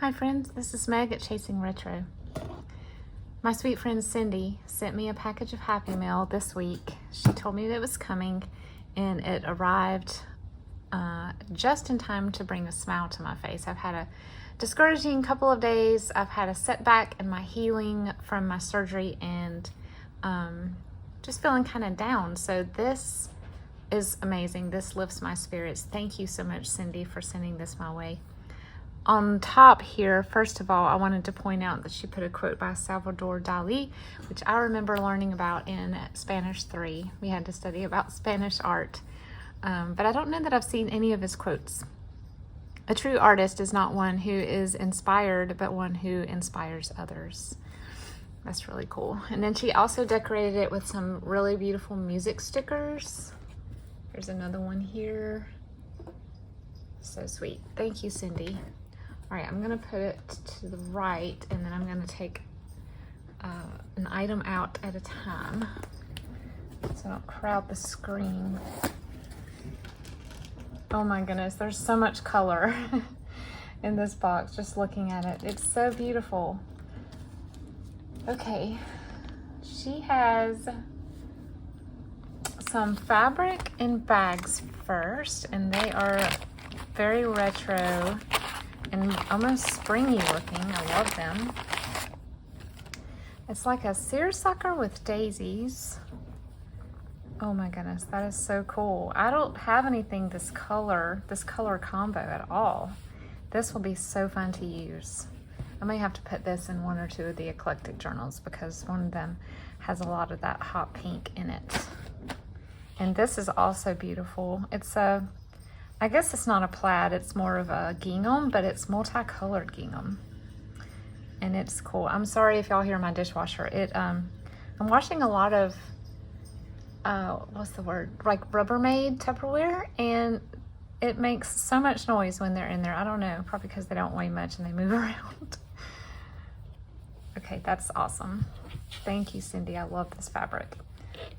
Hi friends, this is Meg at Chasing Retro. My sweet friend Cindy sent me a package of Happy Mail this week. She told me that it was coming and it arrived just in time to bring a smile to my face. I've had a discouraging couple of days. I've had a setback in my healing from my surgery and just feeling kind of down. So this is amazing. This lifts my spirits. Thank you so much, Cindy, for sending this my way. On top here, first of all, I wanted to point out that she put a quote by Salvador Dali, which I remember learning about in Spanish 3. We had to study about Spanish art, but I don't know that I've seen any of his quotes. A true artist is not one who is inspired, but one who inspires others. That's really cool. And then she also decorated it with some really beautiful music stickers. There's another one here. So sweet. Thank you, Cindy. All right, I'm gonna put it to the right and then I'm gonna take an item out at a time so I don't crowd the screen. Oh my goodness, there's so much color in this box, just looking at it. It's so beautiful. Okay, she has some fabric in bags first, and they are very retro and almost springy looking. I love them. It's like a seersucker with daisies. Oh my goodness, that is so cool. I don't have anything this color combo at all. This will be so fun to use. I may have to put this in one or two of the eclectic journals because one of them has a lot of that hot pink in it. And this is also beautiful. It's a, I guess it's not a plaid, it's more of a gingham, but it's multicolored gingham. And it's cool. I'm sorry if y'all hear my dishwasher. I'm washing a lot of, what's the word? Like Rubbermaid Tupperware, and it makes so much noise when they're in there. I don't know, probably because they don't weigh much and they move around. Okay, that's awesome. Thank you, Cindy. I love this fabric.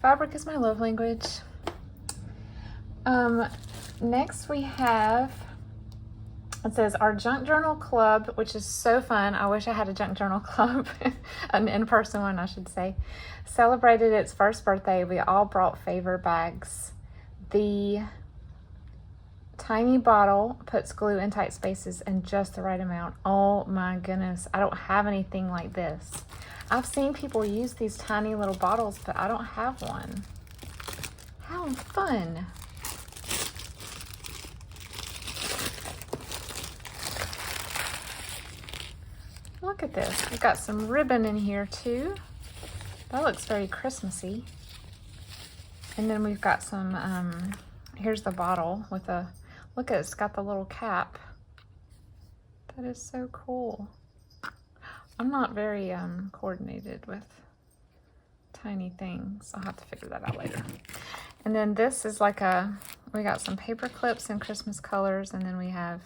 Fabric is my love language. Next we have, it says our junk journal club, which is so fun. I wish I had a junk journal club, an in-person one I should say, celebrated its first birthday. We all brought favor bags. The tiny bottle puts glue in tight spaces in just the right amount. Oh my goodness, I don't have anything like this. I've seen people use these tiny little bottles, but I don't have one. How fun. Look at this. We've got some ribbon in here too. That looks very Christmassy. And then we've got some, here's the bottle with a, look at it, it's got the little cap. That is so cool. I'm not very coordinated with tiny things. I'll have to figure that out later. And then this is like a, we got some paper clips in Christmas colors, and then we have,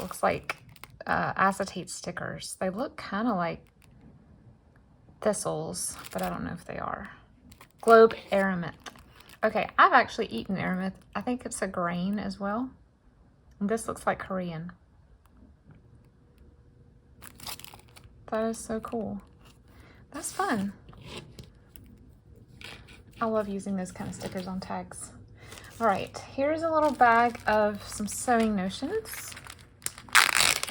looks like acetate stickers. They look kind of like thistles, but I don't know if they are. Globe Araminth. Okay, I've actually eaten Araminth. I think it's a grain as well. And this looks like Korean. That is so cool. That's fun. I love using those kind of stickers on tags. All right, here's a little bag of some sewing notions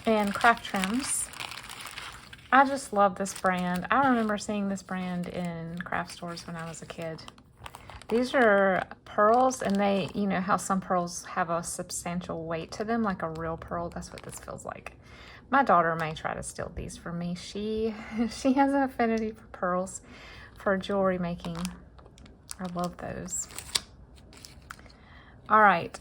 and craft trims. I just love this brand. I remember seeing this brand in craft stores when I was a kid. These are pearls, and they, you know how some pearls have a substantial weight to them, like a real pearl. That's what this feels like. My daughter may try to steal these from me. She has an affinity for pearls, for jewelry making. I love those. All right,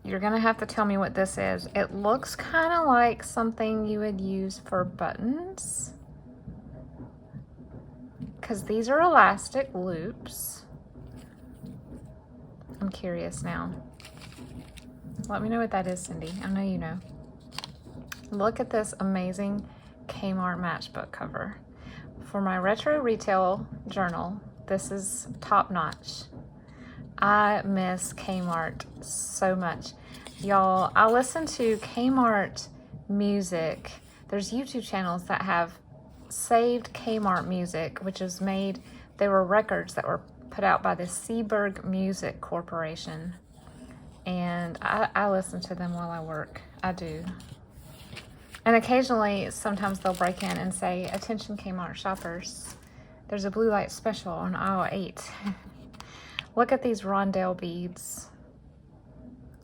you're gonna have to tell me what this is. It looks kind of like something you would use for buttons, because these are elastic loops. I'm curious now. Let me know what that is, Cindy. I know you know. Look at this amazing Kmart matchbook cover. For my retro retail journal, this is top notch. I miss Kmart so much. Y'all, I listen to Kmart music. There's YouTube channels that have saved Kmart music, which is made, they were records that were put out by the Seaberg Music Corporation. And I listen to them while I work. I do. And occasionally, sometimes they'll break in and say, "Attention Kmart shoppers, there's a blue light special on aisle 8. Look at these rondelle beads.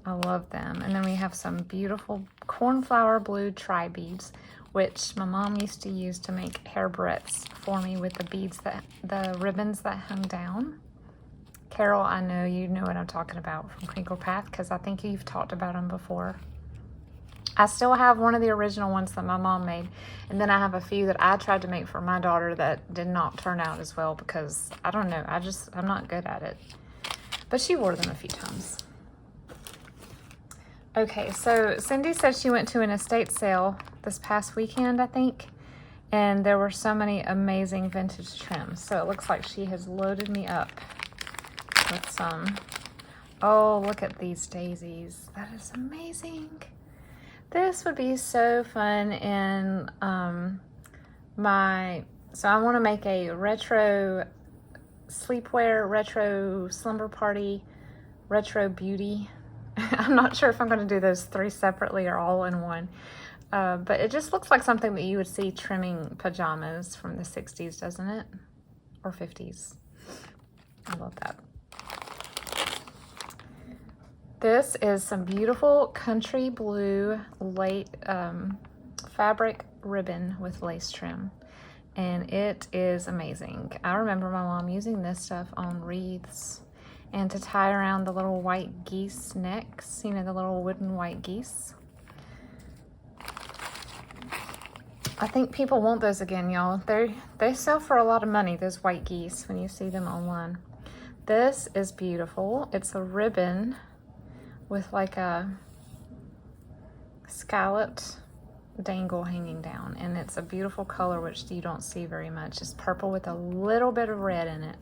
I love them. And then we have some beautiful cornflower blue tri beads, which my mom used to use to make hair barrettes for me with the beads, the ribbons that hung down. Carol, I know you know what I'm talking about from Crinkle Path, because I think you've talked about them before. I still have one of the original ones that my mom made, and then I have a few that I tried to make for my daughter that did not turn out as well because, I don't know, I'm not good at it. But she wore them a few times. Okay, so Cindy said she went to an estate sale this past weekend, I think, and there were so many amazing vintage trims. So it looks like she has loaded me up with some. Oh, look at these daisies. That is amazing. This would be so fun in so I want to make a retro sleepwear, retro slumber party, retro beauty. I'm not sure if I'm going to do those 3 separately or all in one. But it just looks like something that you would see trimming pajamas from the 60s, doesn't it? Or 50s. I love that. This is some beautiful country blue fabric ribbon with lace trim. And it is amazing. I remember my mom using this stuff on wreaths and to tie around the little white geese necks, you know, the little wooden white geese. I think people want those again, y'all. They sell for a lot of money, those white geese, when you see them online. This is beautiful. It's a ribbon with like a scalloped dangle hanging down, and it's a beautiful color which you don't see very much. It's purple with a little bit of red in it.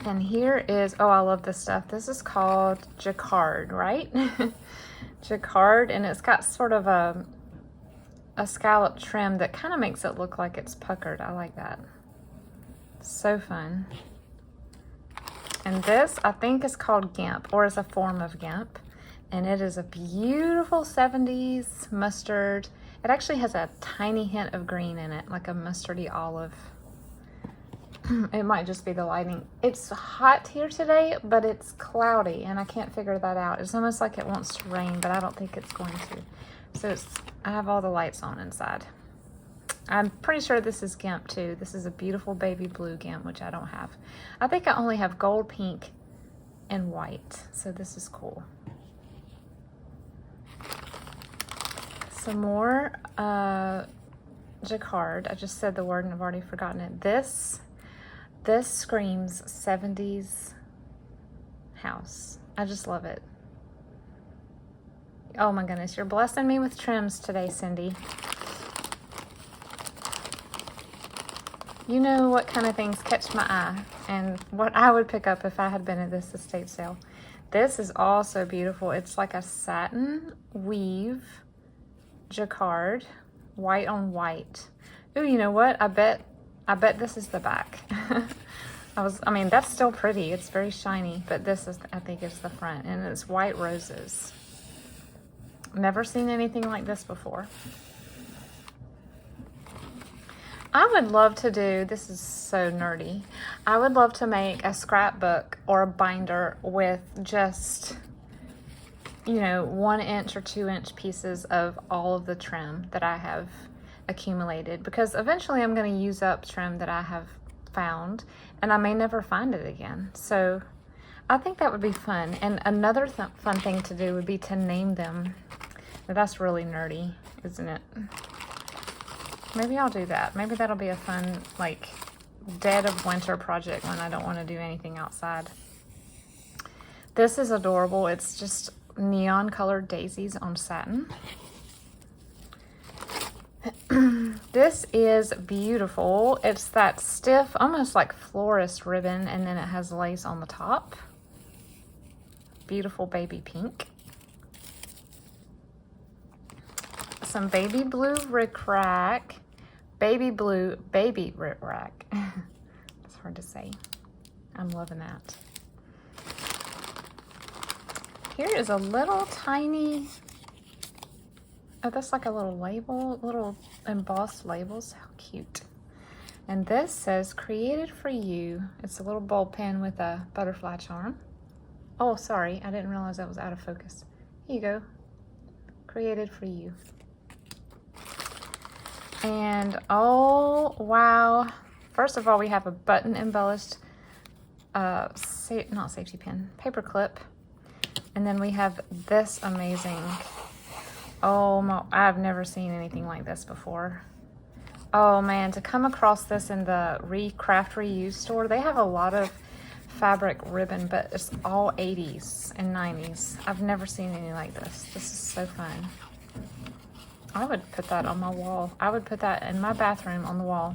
And here is, oh, I love this stuff. This is called Jacquard, right? Jacquard, and it's got sort of a scallop trim that kind of makes it look like it's puckered. I like that. So fun. And this, I think, is called Gimp, or is a form of Gimp. And it is a beautiful 70s mustard. It actually has a tiny hint of green in it, like a mustardy olive. It might just be the lighting. It's hot here today, but it's cloudy, and I can't figure that out. It's almost like it wants to rain, but I don't think it's going to. So I have all the lights on inside. I'm pretty sure this is Gimp too. This is a beautiful baby blue Gimp, which I don't have. I think I only have gold, pink, and white. So this is cool. Some more Jacquard. I just said the word and I've already forgotten it. This screams 70s house. I just love it. Oh my goodness, you're blessing me with trims today, Cindy. You know what kind of things catch my eye and what I would pick up if I had been at this estate sale. This is also beautiful. It's like a satin weave Jacquard, white on white. Ooh, you know what? I bet this is the back. I mean, that's still pretty. It's very shiny, but this is, I think, is the front, and it's white roses. Never seen anything like this before. I would love to do, this is so nerdy, I would love to make a scrapbook or a binder with just, you know, 1 inch or 2 inch pieces of all of the trim that I have accumulated, because eventually I'm going to use up trim that I have found and I may never find it again. So I think that would be fun. And another fun thing to do would be to name them. Now, that's really nerdy, isn't it? Maybe I'll do that. Maybe that'll be a fun, like, dead of winter project when I don't want to do anything outside. This is adorable. It's just neon colored daisies on satin. This is beautiful. It's that stiff, almost like florist ribbon, and then it has lace on the top. Beautiful baby pink. some baby blue rickrack. Baby blue baby rickrack. It's hard to say. I'm loving that. Here is a little tiny, oh, that's like a little label, little embossed labels. How cute. And this says, created for you. It's a little ball pen with a butterfly charm. Oh, sorry, I didn't realize that was out of focus. Here you go. Created for you. And oh, wow. First of all, we have a button embellished, not safety pin, paper clip. And then we have this amazing, oh my, I've never seen anything like this before. Oh man, to come across this in the Craft Reuse store, they have a lot of fabric ribbon, but it's all 80s and 90s. I've never seen any like this. This is so fun. I would put that on my wall. I would put that in my bathroom on the wall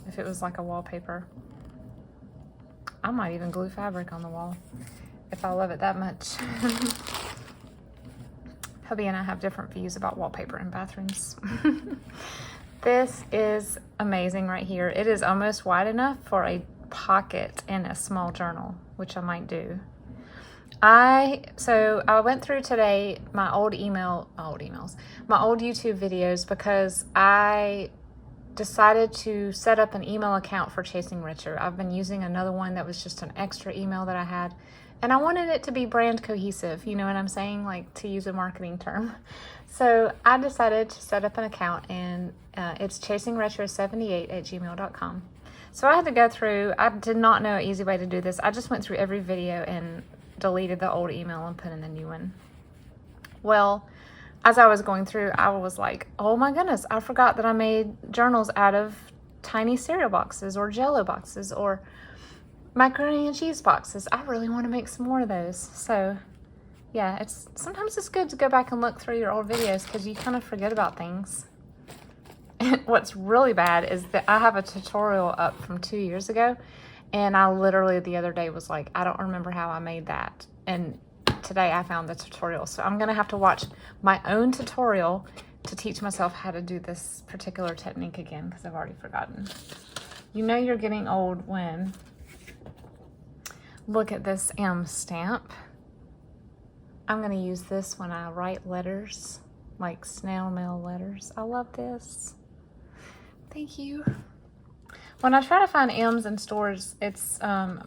if it was like a wallpaper. I might even glue fabric on the wall if I love it that much. Hubby and I have different views about wallpaper in bathrooms. This is amazing right here. It is almost wide enough for a pocket in a small journal, which I might do. So I went through today my old YouTube videos because I decided to set up an email account for Chasing Richer. I've been using another one that was just an extra email that I had, and I wanted it to be brand cohesive, you know what I'm saying, like to use a marketing term. So I decided to set up an account, and it's chasingretro78@gmail.com. So I had to go through, I did not know an easy way to do this. I just went through every video and deleted the old email and put in the new one. Well, as I was going through, I was like, oh my goodness, I forgot that I made journals out of tiny cereal boxes or Jell-O boxes or macaroni and cheese boxes. I really want to make some more of those. So yeah, sometimes it's good to go back and look through your old videos because you kind of forget about things. What's really bad is that I have a tutorial up from 2 years ago, and I literally the other day was like, I don't remember how I made that. And today I found the tutorial. So I'm going to have to watch my own tutorial to teach myself how to do this particular technique again because I've already forgotten. You know you're getting old when, look at this M stamp. I'm going to use this when I write letters, like snail mail letters. I love this. Thank you. When I try to find M's in stores, it's hardly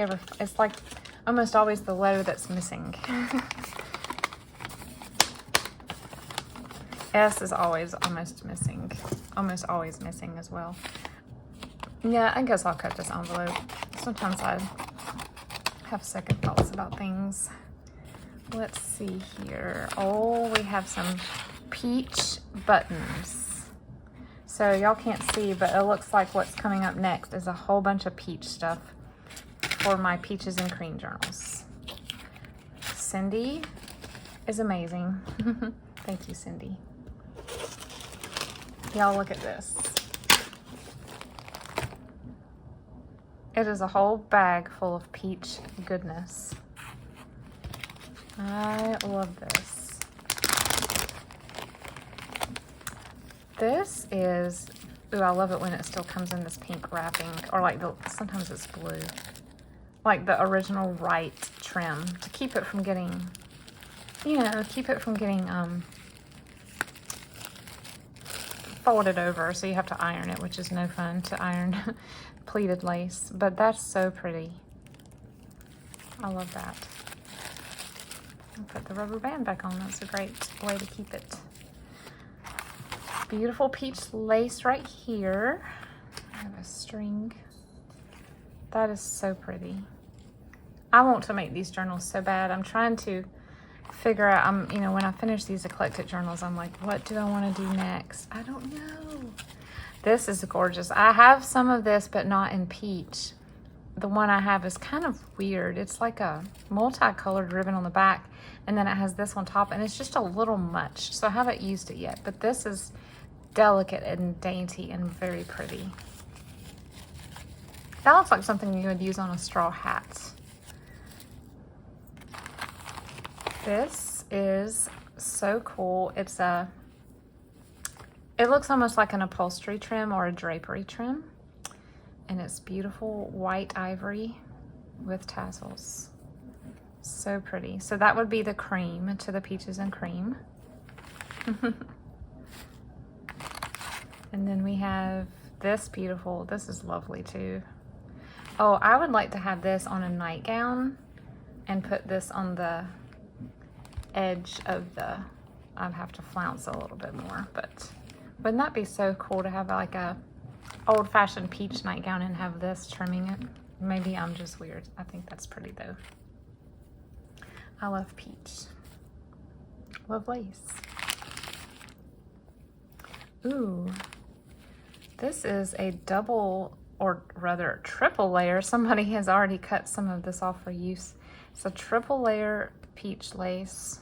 ever, it's like almost always the letter that's missing. S is always almost missing, almost always missing as well. Yeah, I guess I'll cut this envelope. Sometimes I have second thoughts about things. Let's see here. Oh, we have some peach buttons. So y'all can't see, but it looks like what's coming up next is a whole bunch of peach stuff for my peaches and cream journals. Cindy is amazing. Thank you, Cindy. Y'all look at this. It is a whole bag full of peach goodness. I love this. This is, ooh, I love it when it still comes in this pink wrapping, or like sometimes it's blue. Like the original right trim to keep it from getting, folded over, so you have to iron it, which is no fun to iron pleated lace, but that's so pretty. I love that. I'll put the rubber band back on. That's a great way to keep it. Beautiful peach lace right here. I have a string. That is so pretty. I want to make these journals so bad. I'm trying to figure out, when I finish these eclectic journals, I'm like, what do I want to do next? I don't know. This is gorgeous. I have some of this, but not in peach. The one I have is kind of weird. It's like a multicolored ribbon on the back, and then it has this on top, and it's just a little much. So I haven't used it yet, but this is delicate and dainty and very pretty. That looks like something you would use on a straw hat. This is so cool. It looks almost like an upholstery trim or a drapery trim. And it's beautiful white ivory with tassels. So pretty. So that would be the cream to the peaches and cream. And then we have this beautiful, this is lovely too. Oh, I would like to have this on a nightgown and put this on the edge of the, I'd have to flounce a little bit more, but wouldn't that be so cool to have like a old-fashioned peach nightgown and have this trimming it? Maybe I'm just weird. I think that's pretty though. I love peach. Love lace. Ooh, this is a double, or rather triple layer. Somebody has already cut some of this off for use. It's a triple layer peach lace.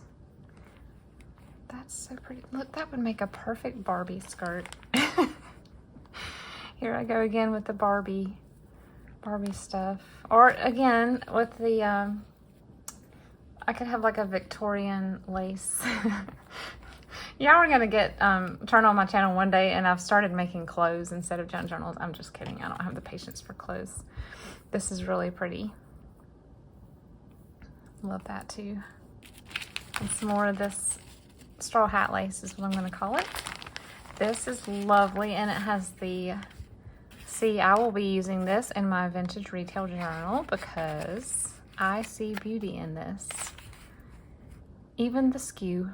That's so pretty. Look, that would make a perfect Barbie skirt. Here I go again with the Barbie stuff. Or again, with the, I could have like a Victorian lace. Y'all are gonna get, turn on my channel one day and I've started making clothes instead of junk journals. I'm just kidding. I don't have the patience for clothes. This is really pretty. Love that too. And some more of this straw hat lace is what I'm gonna call it. This is lovely, and it has the, see, I will be using this in my vintage retail journal because I see beauty in this. Even the skew.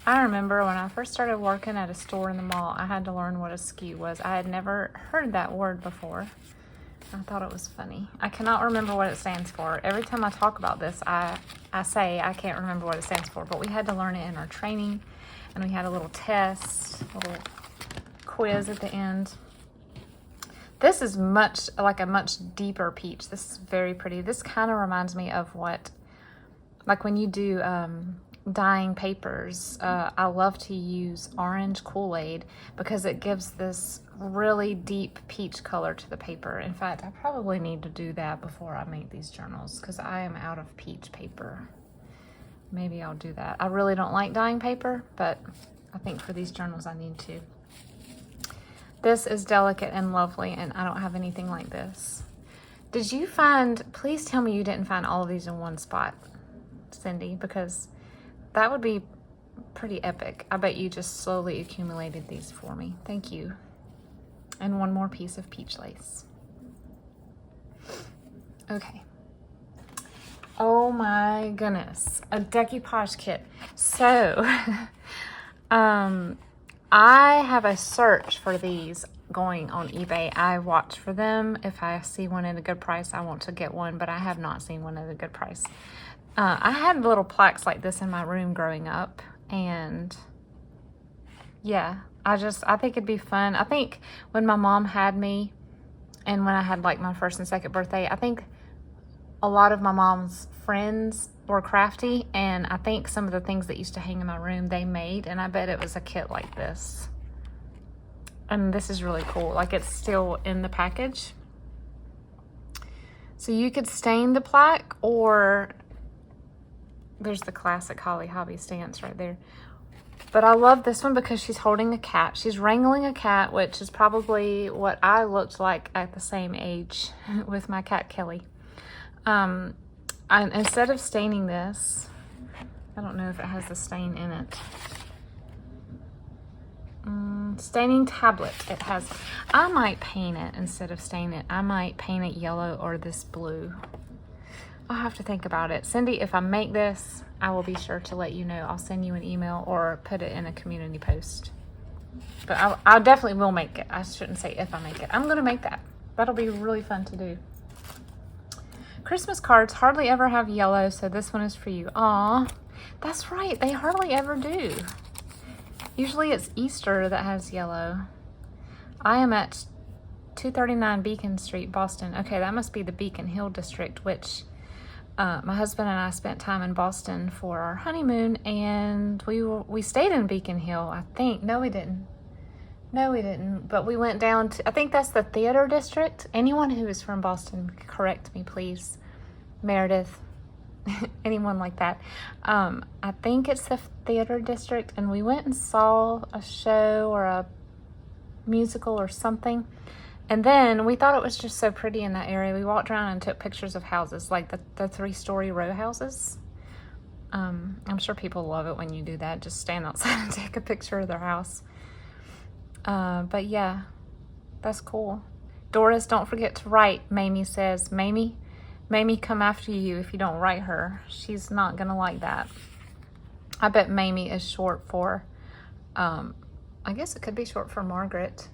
I remember when I first started working at a store in the mall, I had to learn what a skew was. I had never heard that word before. I thought it was funny. I cannot remember what it stands for. Every time I talk about this, I say I can't remember what it stands for, but we had to learn it in our training, and we had a little test, a little quiz at the end. This is much, like a much deeper peach. This is very pretty. This kind of reminds me of what, like when you do dyeing papers, I love to use orange Kool-Aid because it gives this really deep peach color to the paper. In fact, I probably need to do that before I make these journals because I am out of peach paper. Maybe I'll do that. I really don't like dyeing paper, but I think for these journals I need to. This is delicate and lovely, and I don't have anything like this. Did you find, please tell me you didn't find all of these in one spot, Cindy, because that would be pretty epic. I bet you just slowly accumulated these for me. Thank you. And one more piece of peach lace. Okay. Oh my goodness. A decoupage kit. So, I have a search for these going on eBay. I watch for them. If I see one at a good price, I want to get one, but I have not seen one at a good price. I had little plaques like this in my room growing up, and yeah, I think it'd be fun. I think when my mom had me, and when I had like my first and second birthday, I think a lot of my mom's friends were crafty, and I think some of the things that used to hang in my room they made, and I bet it was a kit like this. And this is really cool. Like, it's still in the package. So you could stain the plaque, or there's the classic Holly Hobby stance right there. But I love this one because she's holding a cat. She's wrangling a cat, which is probably what I looked like at the same age with my cat Kelly. Instead of staining this, I don't know if it has the stain in it. Staining tablet it has. I might paint it instead of stain it. I might paint it yellow or this blue. I'll have to think about it. Cindy, if I make this, I will be sure to let you know. I'll send you an email or put it in a community post. But I definitely will make it. I shouldn't say if I make it. I'm going to make that. That'll be really fun to do. Christmas cards hardly ever have yellow, so this one is for you. Aw, that's right. They hardly ever do. Usually it's Easter that has yellow. I am at 239 Beacon Street, Boston. Okay, that must be the Beacon Hill district, which my husband and I spent time in Boston for our honeymoon, and we stayed in Beacon Hill, I think. No, we didn't. No, we didn't. But we went down to, I think that's the theater district. Anyone who is from Boston, correct me, please. Meredith. anyone like that. I think it's the theater district, and we went and saw a show or a musical or something. And then we thought it was just so pretty in that area. We walked around and took pictures of houses, like the 3-story row houses. I'm sure people love it when you do that. Just stand outside and take a picture of their house. But yeah, that's cool. Doris, don't forget to write, Mamie says. Mamie come after you if you don't write her. She's not gonna like that. I bet Mamie is short for, I guess it could be short for Margaret.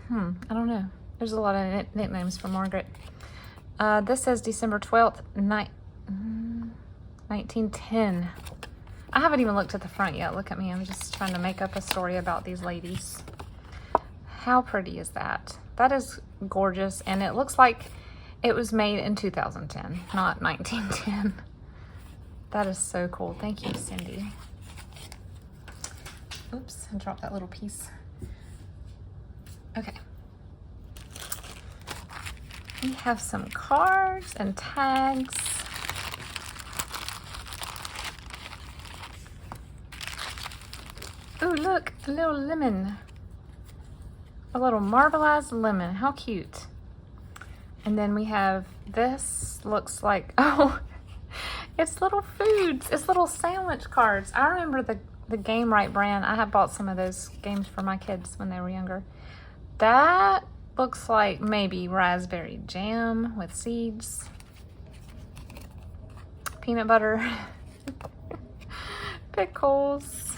I don't know. There's a lot of nicknames for Margaret. This says December 12th, 1910. I haven't even looked at the front yet. Look at me. I'm just trying to make up a story about these ladies. How pretty is that? That is gorgeous. And it looks like it was made in 2010, not 1910. That is so cool. Thank you, Cindy. Oops, I dropped that little piece. Okay. We have some cards and tags. Ooh, look, a little lemon. A little marbleized lemon. How cute. And then we have this, looks like, oh, it's little foods. It's little sandwich cards. I remember the Game Right brand. I have bought some of those games for my kids when they were younger. That looks like maybe raspberry jam with seeds. Peanut butter. Pickles.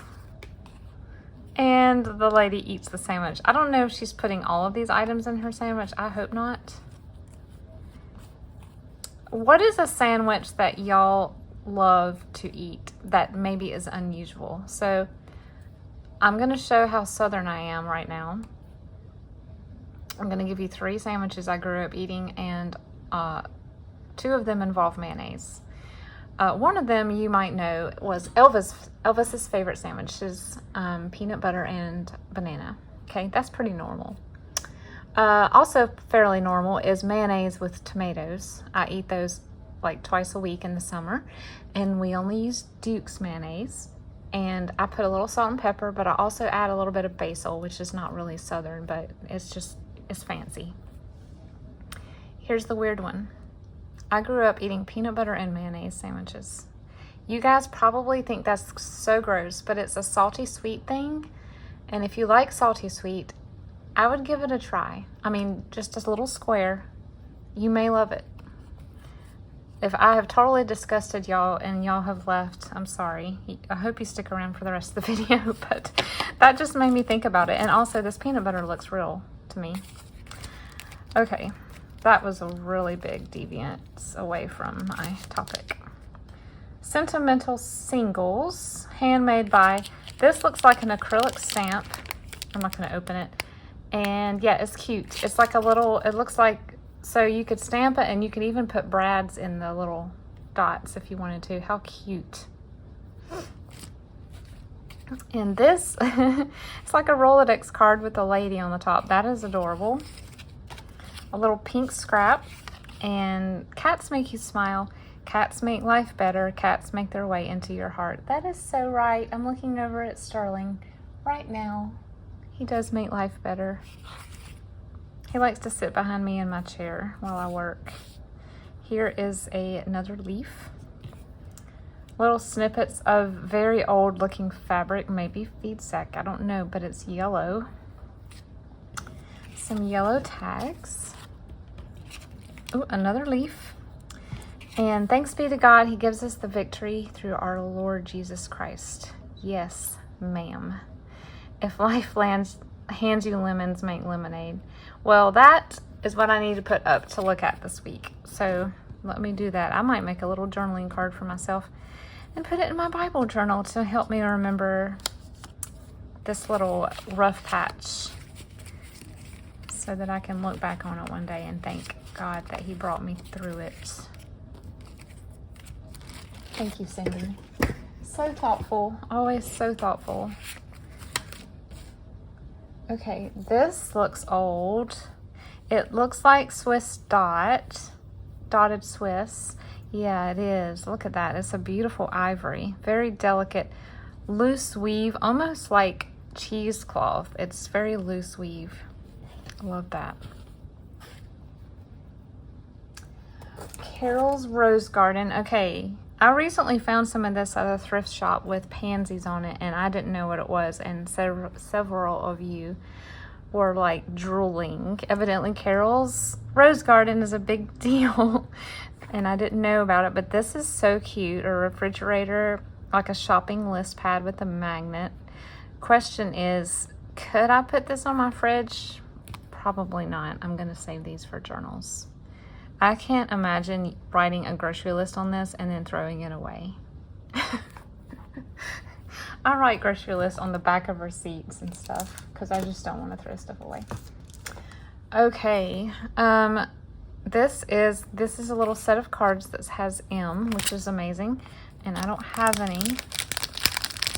And the lady eats the sandwich. I don't know if she's putting all of these items in her sandwich. I hope not. What is a sandwich that y'all love to eat that maybe is unusual? So I'm going to show how Southern I am right now. I'm going to give you 3 sandwiches I grew up eating, and 2 of them involve mayonnaise. One of them you might know was Elvis's favorite sandwiches, peanut butter and banana. Okay, that's pretty normal. Also fairly normal is mayonnaise with tomatoes. I eat those like twice a week in the summer, and we only use Duke's mayonnaise. And I put a little salt and pepper, but I also add a little bit of basil, which is not really Southern, but it's fancy. Here's the weird one. I grew up eating peanut butter and mayonnaise sandwiches. You guys probably think that's so gross, but it's a salty sweet thing. And if you like salty sweet, I would give it a try. I mean, just a little square. You may love it. If I have totally disgusted y'all and y'all have left, I'm sorry. I hope you stick around for the rest of the video, but that just made me think about it. And also this peanut butter looks real to me. Okay, that was a really big deviance away from my topic. Sentimental Singles, handmade by, this looks like an acrylic stamp. I'm not gonna open it. And yeah, it's cute. It's like a little, it looks like, so you could stamp it and you could even put brads in the little dots if you wanted to. How cute. And this, it's like a Rolodex card with a lady on the top. That is adorable. A little pink scrap. And cats make you smile. Cats make life better. Cats make their way into your heart. That is so right. I'm looking over at Sterling right now. He does make life better. He likes to sit behind me in my chair while I work. Here is another leaf. Little snippets of very old looking fabric, maybe feed sack, I don't know, but it's yellow. Some yellow tags. Oh, another leaf. And thanks be to God, he gives us the victory through our Lord Jesus Christ. Yes, ma'am. If life hands you lemons, make lemonade. Well, that is what I need to put up to look at this week. So let me do that. I might make a little journaling card for myself and put it in my Bible journal to help me remember this little rough patch so that I can look back on it one day and thank God that he brought me through it. Thank you, Cindy. So thoughtful, always so thoughtful. Okay, this looks old. It looks like Swiss dotted Swiss. Yeah, it is. Look at that. It's a beautiful ivory. Very delicate, loose weave, almost like cheesecloth. It's very loose weave. I love that. Carol's Rose Garden. Okay, I recently found some of this at a thrift shop with pansies on it, and I didn't know what it was, and several of you were like drooling. Evidently Carol's Rose Garden is a big deal and I didn't know about it, but this is so cute. A refrigerator, like a shopping list pad with a magnet. Question is, could I put this on my fridge? Probably not. I'm gonna save these for journals. I can't imagine writing a grocery list on this and then throwing it away. I write grocery lists on the back of receipts and stuff because I just don't want to throw stuff away. Okay, this is a little set of cards that has M, which is amazing, and I don't have any.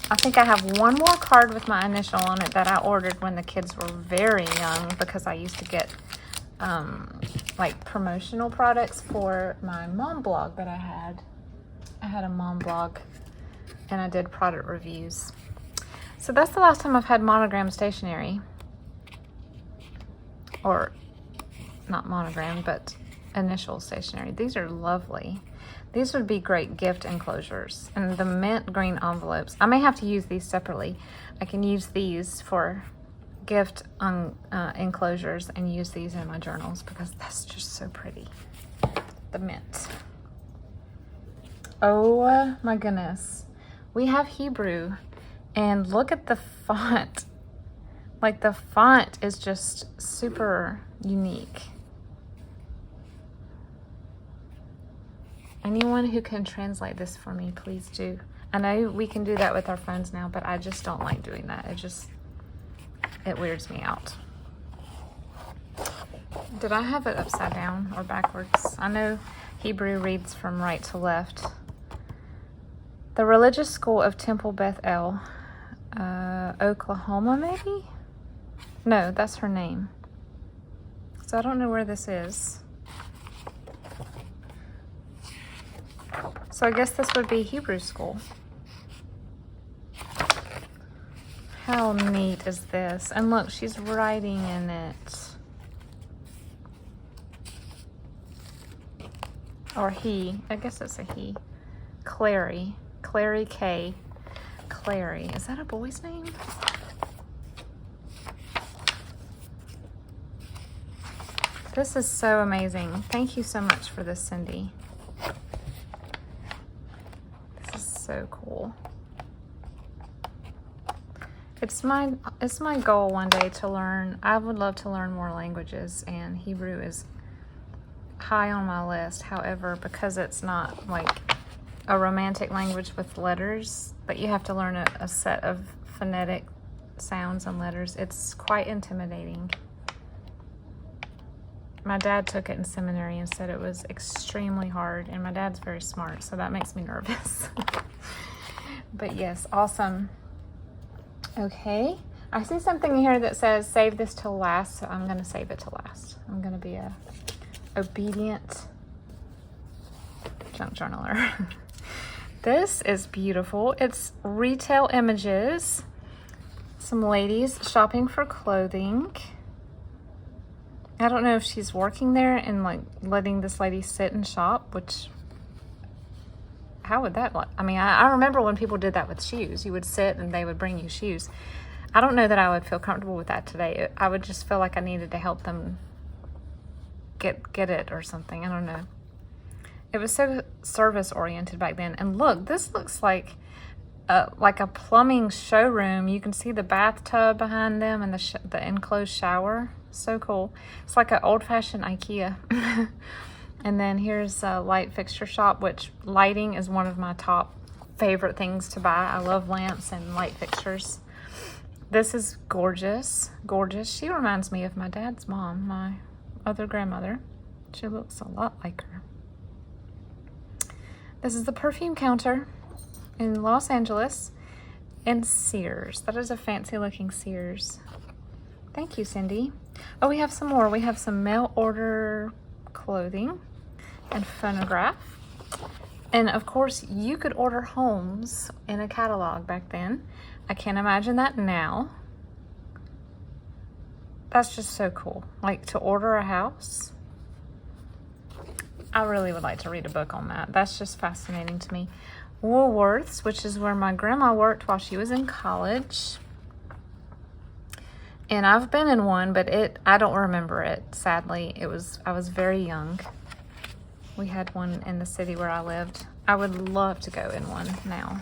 I think I have one more card with my initial on it that I ordered when the kids were very young because I used to get like promotional products for my mom blog that I had. I had a mom blog and I did product reviews. So that's the last time I've had monogram stationery. Or not monogram, but initial stationery. These are lovely. These would be great gift enclosures. And the mint green envelopes. I may have to use these separately. I can use these for gift enclosures and use these in my journals because that's just so pretty. The mint. Oh my goodness. We have Hebrew and look at the font. Like the font is just super unique. Anyone who can translate this for me, please do. I know we can do that with our phones now, but I just don't like doing that. It weirds me out. Did I have it upside down or backwards? I know Hebrew reads from right to left. The religious school of Temple Beth El, Oklahoma maybe? No, that's her name. So I don't know where this is. So I guess this would be Hebrew school. How neat is this? And look, she's writing in it. Or he. I guess it's a he. Clary. Clary K. Clary. Is that a boy's name? This is so amazing. Thank you so much for this, Cindy. This is so cool. It's my goal one day to learn. I would love to learn more languages, and Hebrew is high on my list. However, because it's not like a romantic language with letters, but you have to learn a set of phonetic sounds and letters, it's quite intimidating. My dad took it in seminary and said it was extremely hard, and my dad's very smart, so that makes me nervous. But yes, awesome. Okay, I see something here that says save this till last, so I'm going to save it till last. I'm going to be a obedient junk journaler. This is beautiful. It's retail images. Some ladies shopping for clothing. I don't know if she's working there and like letting this lady sit and shop, which, how would that look? I mean, I remember when people did that with shoes. You would sit and they would bring you shoes. I don't know that I would feel comfortable with that today. I would just feel like I needed to help them get it or something. I don't know. It was so service oriented back then. And look, this looks like a plumbing showroom. You can see the bathtub behind them and the enclosed shower. So cool. It's like an old-fashioned IKEA. And then here's a light fixture shop, which lighting is one of my top favorite things to buy. I love lamps and light fixtures. This is gorgeous. Gorgeous. She reminds me of my dad's mom, my other grandmother. She looks a lot like her. This is the perfume counter in Los Angeles and Sears. That is a fancy looking Sears. Thank you, Cindy. Oh, we have some more. We have some mail order clothing and phonograph. And of course, you could order homes in a catalog back then. I can't imagine that now. That's just so cool. Like, to order a house. I really would like to read a book on that. That's just fascinating to me. Woolworths, which is where my grandma worked while she was in college. And I've been in one, but I don't remember it, sadly. I was very young. We had one in the city where I lived. I would love to go in one now.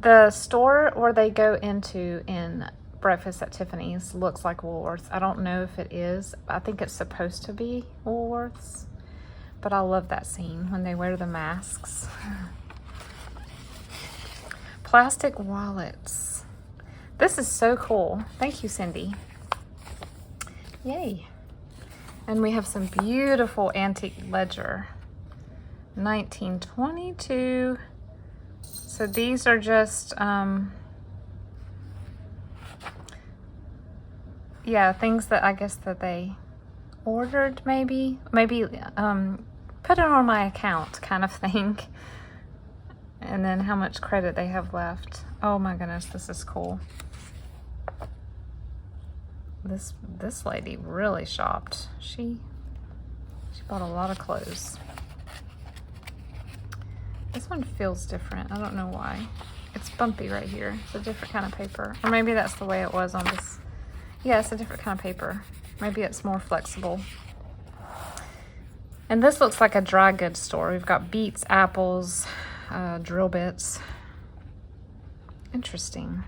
The store where they go into in Breakfast at Tiffany's looks like Woolworths. I don't know if it is. I think it's supposed to be Woolworths. But I love that scene when they wear the masks. Plastic wallets. This is so cool. Thank you, Cindy. Yay. And we have some beautiful antique ledger. 1922. So these are just, yeah, things that I guess that they ordered maybe. Maybe put it on my account kind of thing. And then how much credit they have left. Oh my goodness, this is cool. This lady really shopped. She bought a lot of clothes. This one feels different. I don't know why. It's bumpy right here. It's a different kind of paper. Or maybe that's the way it was on this. Yeah, it's a different kind of paper. Maybe it's more flexible. And this looks like a dry goods store. We've got beets, apples, drill bits. Interesting.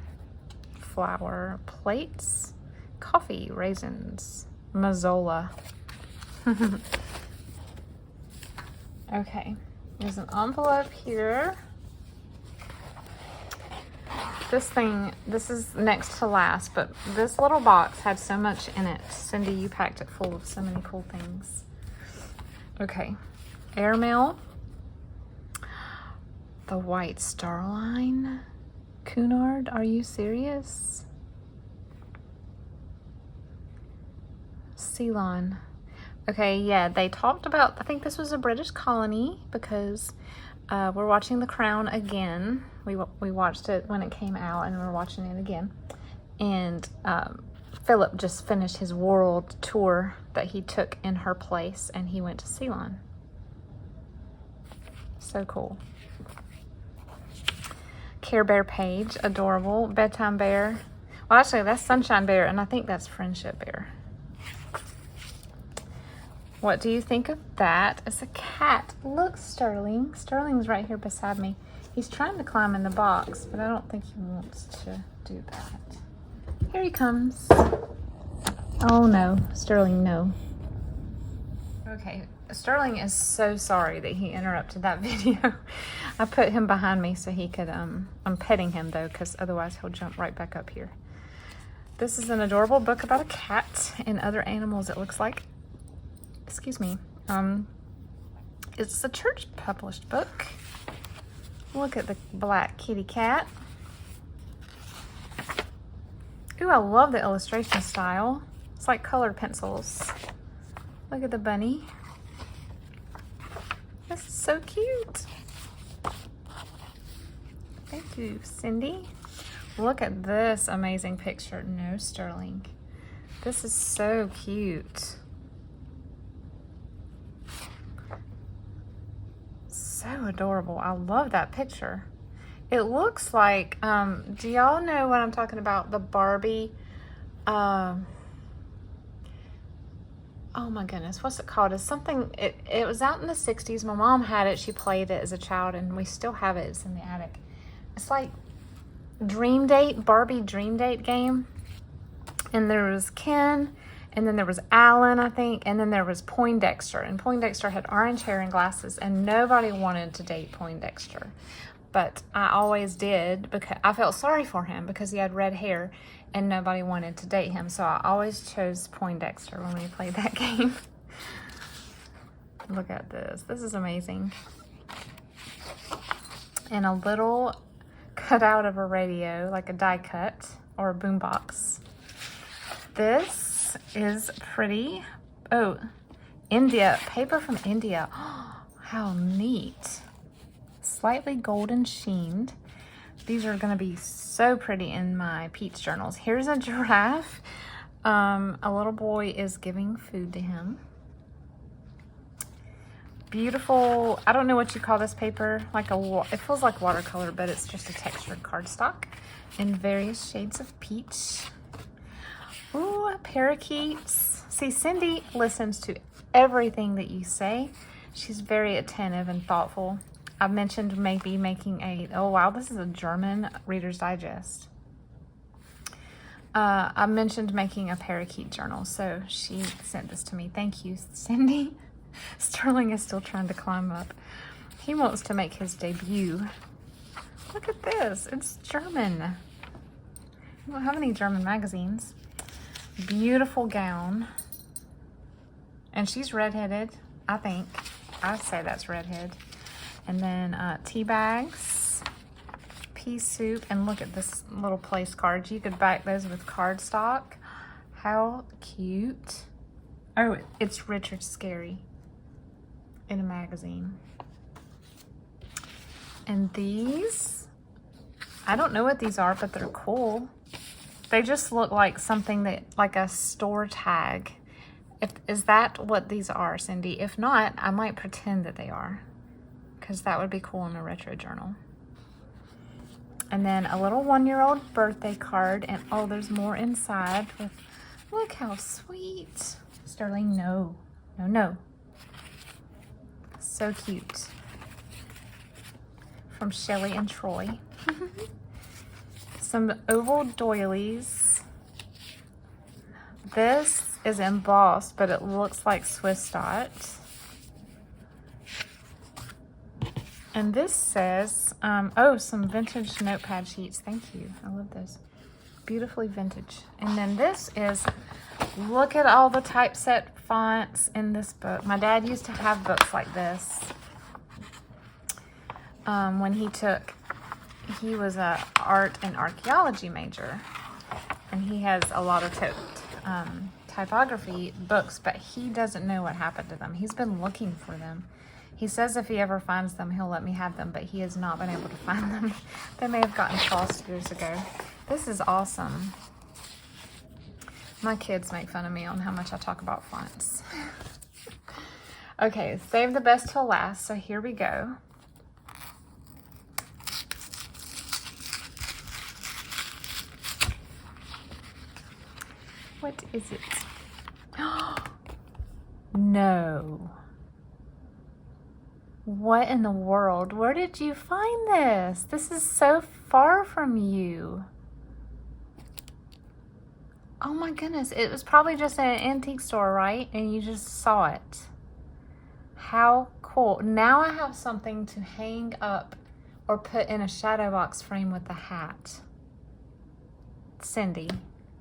Flour, plates, coffee, raisins, Mazola. Okay, there's an envelope here. This is next to last, but this little box had so much in it. Cindy, you packed it full of so many cool things. Okay, airmail. The White Star Line. Cunard, are you serious? Ceylon. Okay, yeah, they talked about, I think this was a British colony because we're watching The Crown again. We watched it when it came out and we're watching it again. And Philip just finished his world tour that he took in her place and he went to Ceylon. So cool. Care Bear page, adorable. Bedtime Bear. Well, actually, that's Sunshine Bear, and I think that's Friendship Bear. What do you think of that? It's a cat. Look, Sterling. Sterling's right here beside me. He's trying to climb in the box, but I don't think he wants to do that. Here he comes. Oh, no. Sterling, no. Okay. Sterling is so sorry that he interrupted that video. I put him behind me so he could, I'm petting him though, because otherwise he'll jump right back up here. This is an adorable book about a cat and other animals, it looks like. Excuse me. It's a church published book. Look at the black kitty cat. Ooh, I love the illustration style. It's like colored pencils. Look at the bunny. This is so cute. Thank you, Cindy. Look at this amazing picture. No, Sterling. This is so cute. So adorable. I love that picture. It looks like, do y'all know what I'm talking about? The Barbie, oh my goodness, what's it called? It's something, it was out in the 60s. My mom had it. She played it as a child and we still have it. It's in the attic. It's like Dream Date, Barbie Dream Date game. And there was Ken, and then there was Alan, I think, and then there was Poindexter. And Poindexter had orange hair and glasses and nobody wanted to date Poindexter. But I always did because I felt sorry for him because he had red hair and nobody wanted to date him. So I always chose Poindexter when we played that game. Look at this. This is amazing. And a little cutout of a radio, like a die cut or a boombox. This is pretty. Oh, India. Paper from India. How neat. Slightly golden sheened. These are going to be so pretty in my Pete's journals. Here's a giraffe. A little boy is giving food to him. Beautiful, I don't know what you call this paper, it feels like watercolor, but it's just a textured cardstock in various shades of peach. Ooh, parakeets. See, Cindy listens to everything that you say. She's very attentive and thoughtful. I've mentioned maybe making oh wow, this is a German Reader's Digest. I mentioned making a parakeet journal, so she sent this to me. Thank you, Cindy. Sterling is still trying to climb up. He wants to make his debut. Look at this, it's German. We don't have any German magazines. Beautiful gown. And she's redheaded, I think. I say that's redhead. And then tea bags, pea soup, and look at this little place cards. You could back those with cardstock. How cute. Oh, it's Richard Scarry in a magazine. And these, I don't know what these are, but they're cool. They just look like something that, like a store tag. Is that what these are, Cindy? If not, I might pretend that they are, because that would be cool in a retro journal. And then a little 1-year-old birthday card, and oh, there's more inside. Look how sweet. Sterling, no. No, no. So cute. From Shelley and Troy. Some oval doilies. This is embossed, but it looks like Swiss dot. And this says, oh, some vintage notepad sheets. Thank you. I love those. Beautifully vintage. And then this is, look at all the typeset fonts in this book. My dad used to have books like this. When he was a art and archaeology major. And he has a lot of typography books, but he doesn't know what happened to them. He's been looking for them. He says if he ever finds them, he'll let me have them, but he has not been able to find them. They may have gotten lost years ago. This is awesome. My kids make fun of me on how much I talk about fonts. Okay, save the best till last, so here we go. What is it? No. What in the world? Where did you find this? This is so far from you. Oh my goodness. It was probably just at an antique store, right? And you just saw it. How cool. Now I have something to hang up or put in a shadow box frame with the hat. Cindy,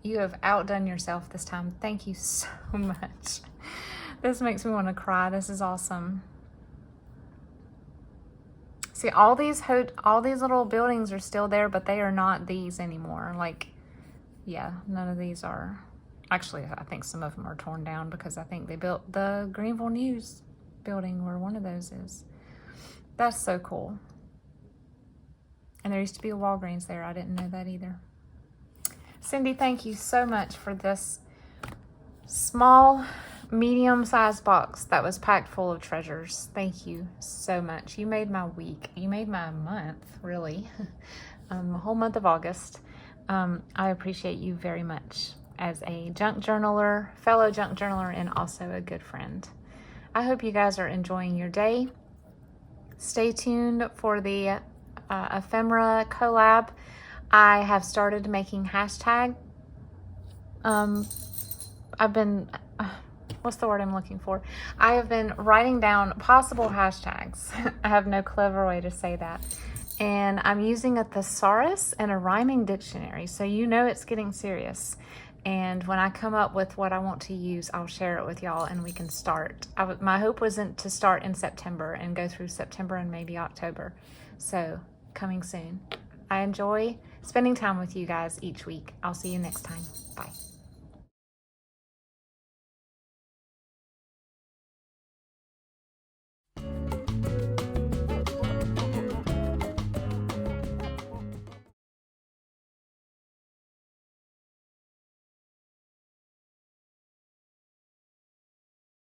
you have outdone yourself this time. Thank you so much. This makes me want to cry. This is awesome. See, all these little buildings are still there, but they are not these anymore. Like, yeah, none of these are. Actually, I think some of them are torn down because I think they built the Greenville News building where one of those is. That's so cool. And there used to be a Walgreens there. I didn't know that either. Cindy, thank you so much for this small, medium-sized box that was packed full of treasures. Thank you so much. You made my week. You made my month, really. The whole month of August. I appreciate you very much as a junk journaler, fellow junk journaler, and also a good friend. I hope you guys are enjoying your day. Stay tuned for the ephemera collab. I have started making hashtag. I've been, what's the word I'm looking for? I have been writing down possible hashtags. I have no clever way to say that. And I'm using a thesaurus and a rhyming dictionary. So you know it's getting serious. And when I come up with what I want to use, I'll share it with y'all and we can start. My hope wasn't to start in September and go through September and maybe October. So coming soon. I enjoy spending time with you guys each week. I'll see you next time. Bye.